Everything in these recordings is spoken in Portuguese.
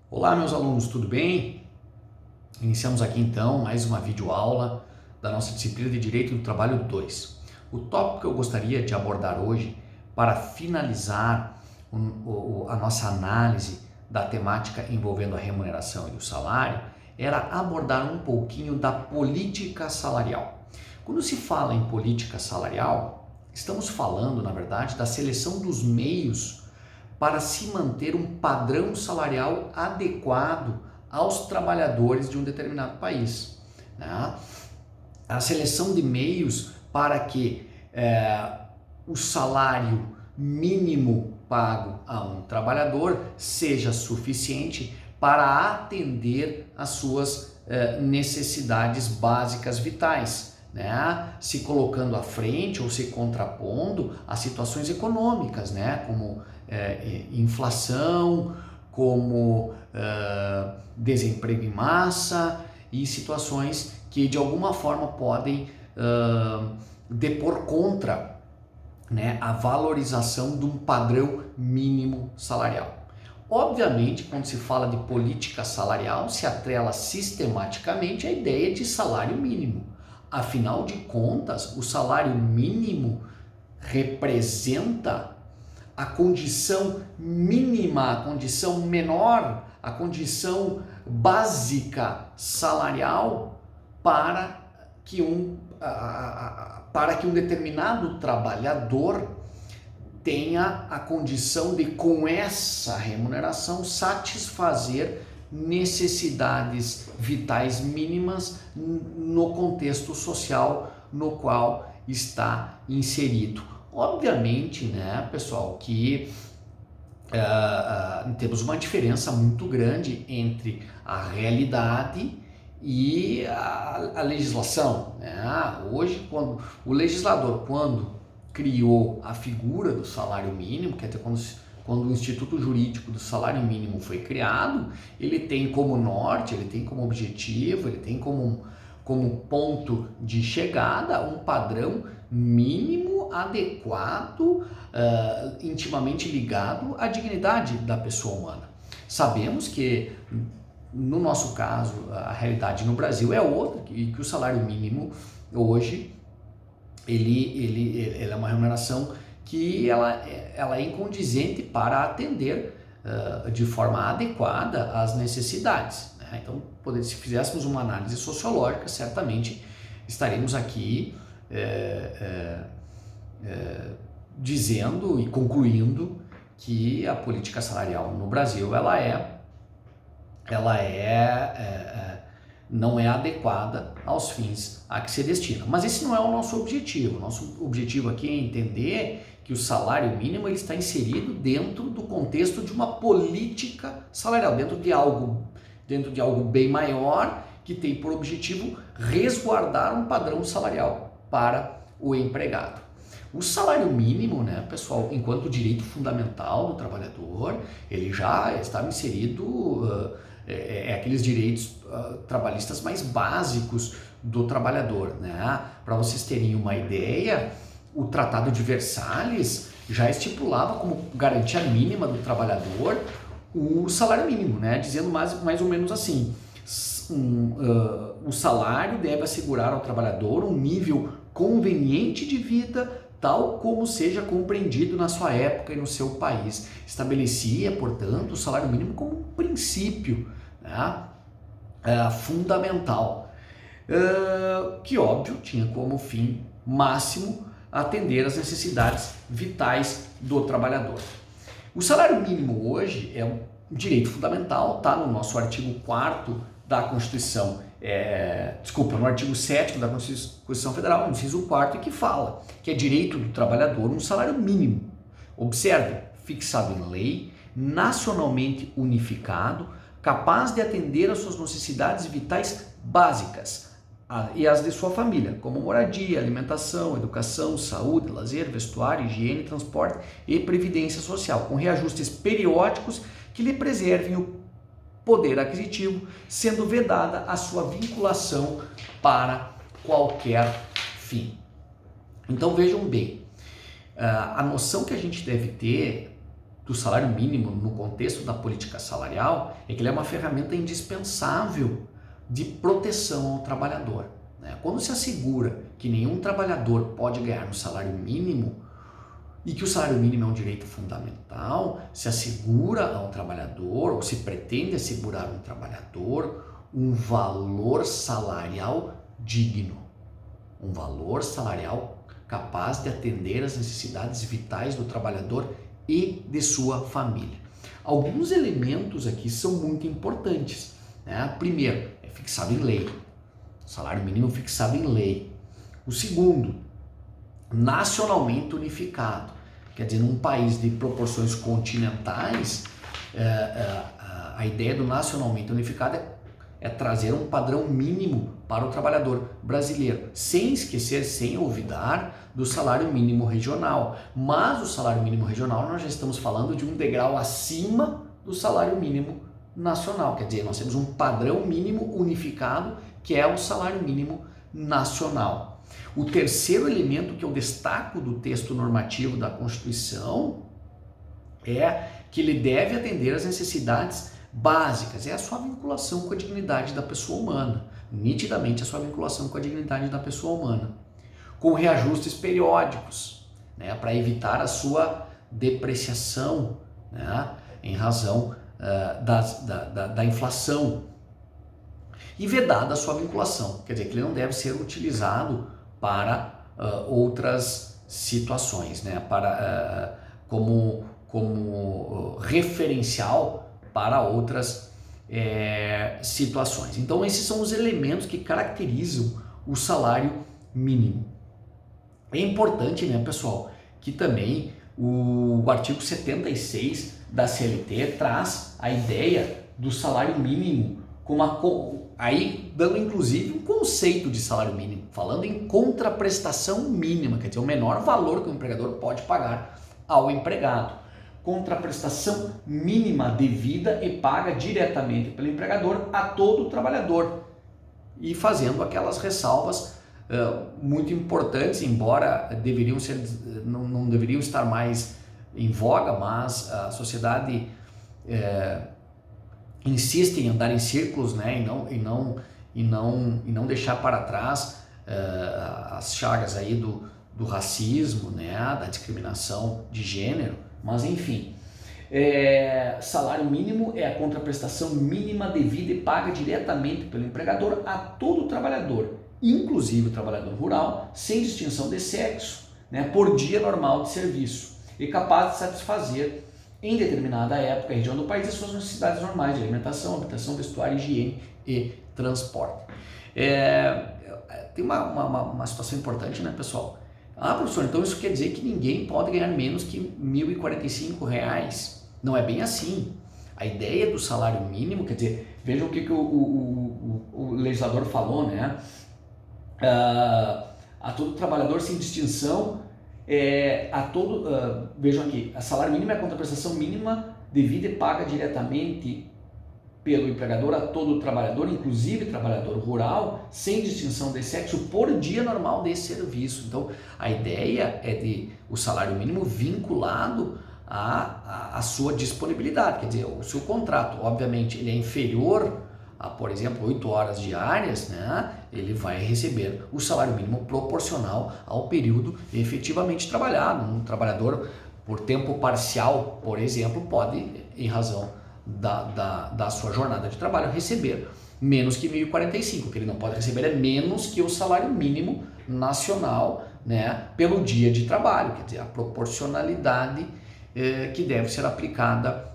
Olá, meus alunos, tudo bem? Iniciamos aqui então mais uma videoaula da nossa disciplina de Direito do Trabalho 2. O tópico que eu gostaria de abordar hoje, para finalizar a nossa análise da temática envolvendo a remuneração e o salário, era abordar um pouquinho da política salarial. Quando se fala em política salarial, estamos falando, na verdade, da seleção dos meios para se manter um padrão salarial adequado aos trabalhadores de um determinado país, né? A seleção de meios para que o salário mínimo pago a um trabalhador seja suficiente para atender às suas necessidades básicas vitais, né? Se colocando à frente ou se contrapondo a situações econômicas, né? Como inflação, como desemprego em massa e situações que de alguma forma podem depor contra, né, a valorização de um padrão mínimo salarial. Obviamente, quando se fala de política salarial, se atrela sistematicamente a ideia de salário mínimo. Afinal de contas, o salário mínimo representa a condição mínima, a condição menor, a condição básica salarial para que um determinado trabalhador tenha a condição de, com essa remuneração, satisfazer necessidades vitais mínimas no contexto social no qual está inserido. Obviamente, né, pessoal, que temos uma diferença muito grande entre a realidade e a legislação, né? Hoje, quando o legislador, criou a figura do salário mínimo, quer dizer, quando o Instituto Jurídico do Salário Mínimo foi criado, ele tem como norte, ele tem como objetivo, ele tem como ponto de chegada um padrão mínimo adequado, intimamente ligado à dignidade da pessoa humana. Sabemos que, no nosso caso, a realidade no Brasil é outra, que o salário mínimo hoje ele é uma remuneração que ela é incondizente para atender de forma adequada às necessidades, né? Então, se fizéssemos uma análise sociológica, certamente estaremos aqui dizendo e concluindo que a política salarial no Brasil não é adequada aos fins a que se destina. Mas esse não é o nosso objetivo. Nosso objetivo aqui é entender que o salário mínimo ele está inserido dentro do contexto de uma política salarial, dentro de algo bem maior que tem por objetivo resguardar um padrão salarial para o empregado. O salário mínimo, né, pessoal, enquanto direito fundamental do trabalhador, ele já está inserido, aqueles direitos trabalhistas mais básicos do trabalhador, né? Para vocês terem uma ideia, o Tratado de Versalhes já estipulava como garantia mínima do trabalhador o salário mínimo, né? Dizendo mais ou menos assim, o salário deve assegurar ao trabalhador um nível conveniente de vida, tal como seja compreendido na sua época e no seu país. Estabelecia, portanto, o salário mínimo como um princípio, né, fundamental, que, óbvio, tinha como fim máximo atender às necessidades vitais do trabalhador. O salário mínimo hoje é um direito fundamental, está no nosso artigo 4º da Constituição, no artigo 7º da Constituição Federal, inciso 4º, que fala que é direito do trabalhador um salário mínimo. Observe, fixado em lei, nacionalmente unificado, capaz de atender às suas necessidades vitais básicas e as de sua família, como moradia, alimentação, educação, saúde, lazer, vestuário, higiene, transporte e previdência social, com reajustes periódicos que lhe preservem o poder aquisitivo, sendo vedada a sua vinculação para qualquer fim. Então vejam bem, a noção que a gente deve ter do salário mínimo no contexto da política salarial é que ele é uma ferramenta indispensável de proteção ao trabalhador, né? Quando se assegura que nenhum trabalhador pode ganhar no salário mínimo e que o salário mínimo é um direito fundamental, se assegura ao trabalhador, ou se pretende assegurar um trabalhador, um valor salarial digno, um valor salarial capaz de atender às necessidades vitais do trabalhador e de sua família. Alguns elementos aqui são muito importantes, né? Primeiro, é fixado em lei, salário mínimo fixado em lei. O segundo, nacionalmente unificado, quer dizer, num país de proporções continentais, a ideia do nacionalmente unificado é trazer um padrão mínimo para o trabalhador brasileiro, sem esquecer, sem olvidar do salário mínimo regional. Mas o salário mínimo regional nós já estamos falando de um degrau acima do salário mínimo nacional, quer dizer, nós temos um padrão mínimo unificado que é o salário mínimo nacional. O terceiro elemento que eu destaco do texto normativo da Constituição é que ele deve atender às necessidades básicas, é a sua vinculação com a dignidade da pessoa humana, nitidamente a sua vinculação com a dignidade da pessoa humana, com reajustes periódicos, né, para evitar a sua depreciação, né, em razão da inflação, e vedada a sua vinculação, quer dizer que ele não deve ser utilizado para outras situações, né, como referencial para outras situações. Então esses são os elementos que caracterizam o salário mínimo. É importante, né, pessoal, que também o artigo 76 da CLT traz a ideia do salário mínimo aí dando inclusive um conceito de salário mínimo, falando em contraprestação mínima, quer dizer, o menor valor que o empregador pode pagar ao empregado. Contraprestação mínima devida e paga diretamente pelo empregador a todo trabalhador, e fazendo aquelas ressalvas muito importantes, embora não deveriam estar mais em voga, mas a sociedade insiste em andar em círculos, né, e não deixar para trás as chagas aí do racismo, né, da discriminação de gênero. Mas enfim, salário mínimo é a contraprestação mínima devida e paga diretamente pelo empregador a todo trabalhador, inclusive o trabalhador rural, sem distinção de sexo, né, por dia normal de serviço, e capaz de satisfazer em determinada época e região do país as suas necessidades normais de alimentação, habitação, vestuário, higiene e transporte. Tem uma situação importante, né, pessoal? Ah, professor, então isso quer dizer que ninguém pode ganhar menos que R$ 1.045? Não é bem assim. A ideia do salário mínimo, quer dizer, vejam o que o legislador falou, né? A todo trabalhador sem distinção, vejam aqui, a salário mínimo é a contraprestação mínima devida e paga diretamente pelo empregador a todo trabalhador, inclusive trabalhador rural, sem distinção de sexo, por dia normal de serviço. Então, a ideia é de o salário mínimo vinculado à sua disponibilidade. Quer dizer, se o contrato, obviamente, ele é inferior a, por exemplo, 8 horas diárias, né, ele vai receber o salário mínimo proporcional ao período efetivamente trabalhado. Um trabalhador por tempo parcial, por exemplo, pode, em razão da sua jornada de trabalho, receber menos que 1.045. O que ele não pode receber é menos que o salário mínimo nacional, né, pelo dia de trabalho. Quer dizer, a proporcionalidade que deve ser aplicada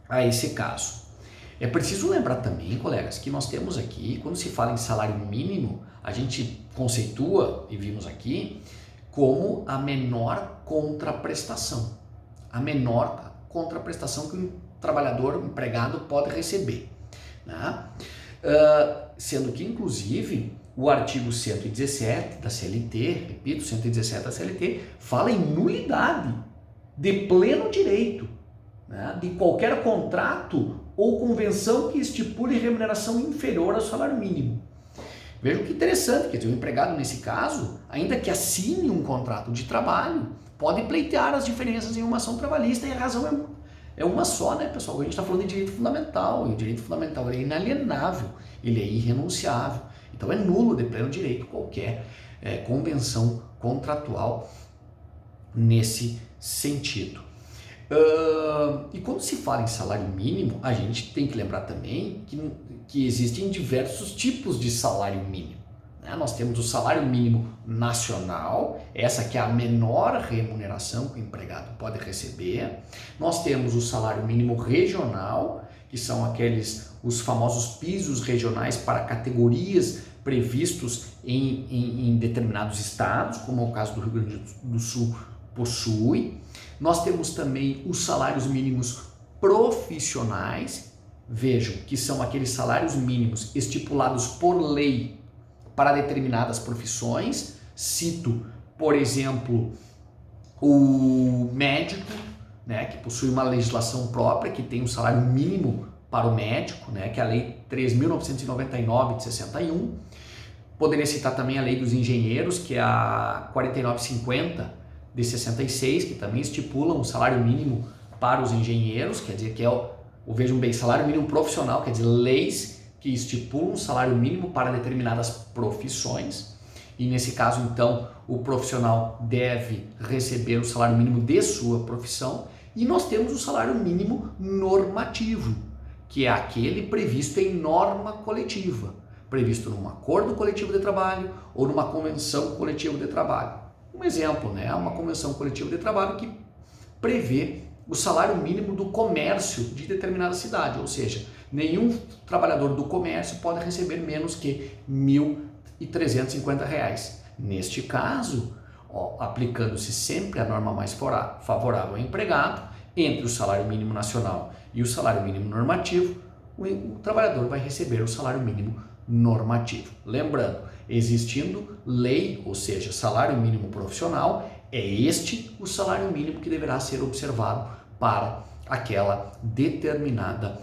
a esse caso. É preciso lembrar também, colegas, que nós temos aqui, quando se fala em salário mínimo, a gente conceitua, e vimos aqui, como a menor contraprestação. A menor contraprestação que o trabalhador, o empregado, pode receber, né? Sendo que, inclusive, o artigo 117 da CLT, repito, 117 da CLT, fala em nulidade de pleno direito, né, de qualquer contrato ou convenção que estipule remuneração inferior ao salário mínimo. Vejam que interessante, quer dizer, o empregado, nesse caso, ainda que assine um contrato de trabalho, pode pleitear as diferenças em uma ação trabalhista e a razão é uma só, né, pessoal? A gente está falando de direito fundamental, e o direito fundamental é inalienável, ele é irrenunciável. Então é nulo de pleno direito qualquer convenção contratual nesse sentido. E quando se fala em salário mínimo, a gente tem que lembrar também que existem diversos tipos de salário mínimo. Nós temos o salário mínimo nacional, essa que é a menor remuneração que o empregado pode receber. Nós temos o salário mínimo regional, que são os famosos pisos regionais para categorias previstos em determinados estados, como é o caso do Rio Grande do Sul possui. Nós temos também os salários mínimos profissionais, vejam, que são aqueles salários mínimos estipulados por lei para determinadas profissões. Cito, por exemplo, o médico, né, que possui uma legislação própria, que tem um salário mínimo para o médico, né, que é a Lei 3.999 de 61. Poderia citar também a Lei dos Engenheiros, que é a 4950 de 66, que também estipula um salário mínimo para os engenheiros, quer dizer que vejam bem, salário mínimo profissional, quer dizer, leis que estipulam um salário mínimo para determinadas profissões, e nesse caso, então, o profissional deve receber o salário mínimo de sua profissão. E nós temos o salário mínimo normativo, que é aquele previsto em norma coletiva, previsto num acordo coletivo de trabalho ou numa convenção coletiva de trabalho. Um exemplo, né? Uma convenção coletiva de trabalho que prevê o salário mínimo do comércio de determinada cidade, ou seja, nenhum trabalhador do comércio pode receber menos que R$ 1.350. Neste caso, aplicando-se sempre a norma mais favorável ao empregado, entre o salário mínimo nacional e o salário mínimo normativo, o trabalhador vai receber o salário mínimo normativo. Lembrando, existindo lei, ou seja, salário mínimo profissional, é este o salário mínimo que deverá ser observado para aquela determinada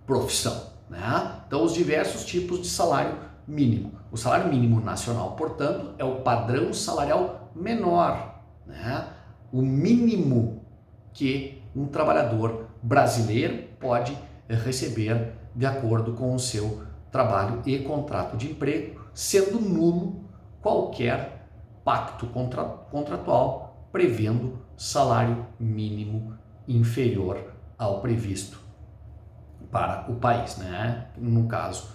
profissão, né? Então, os diversos tipos de salário mínimo. O salário mínimo nacional, portanto, é o padrão salarial menor, né? O mínimo que um trabalhador brasileiro pode receber de acordo com o seu trabalho e contrato de emprego, sendo nulo qualquer pacto contratual prevendo salário mínimo inferior ao previsto para o país, né? No caso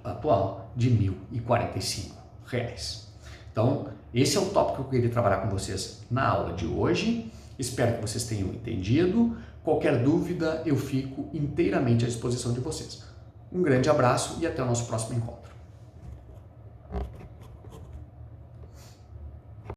atual de R$ 1.045. Então, esse é o tópico que eu queria trabalhar com vocês na aula de hoje. Espero que vocês tenham entendido. Qualquer dúvida, eu fico inteiramente à disposição de vocês. Um grande abraço e até o nosso próximo encontro.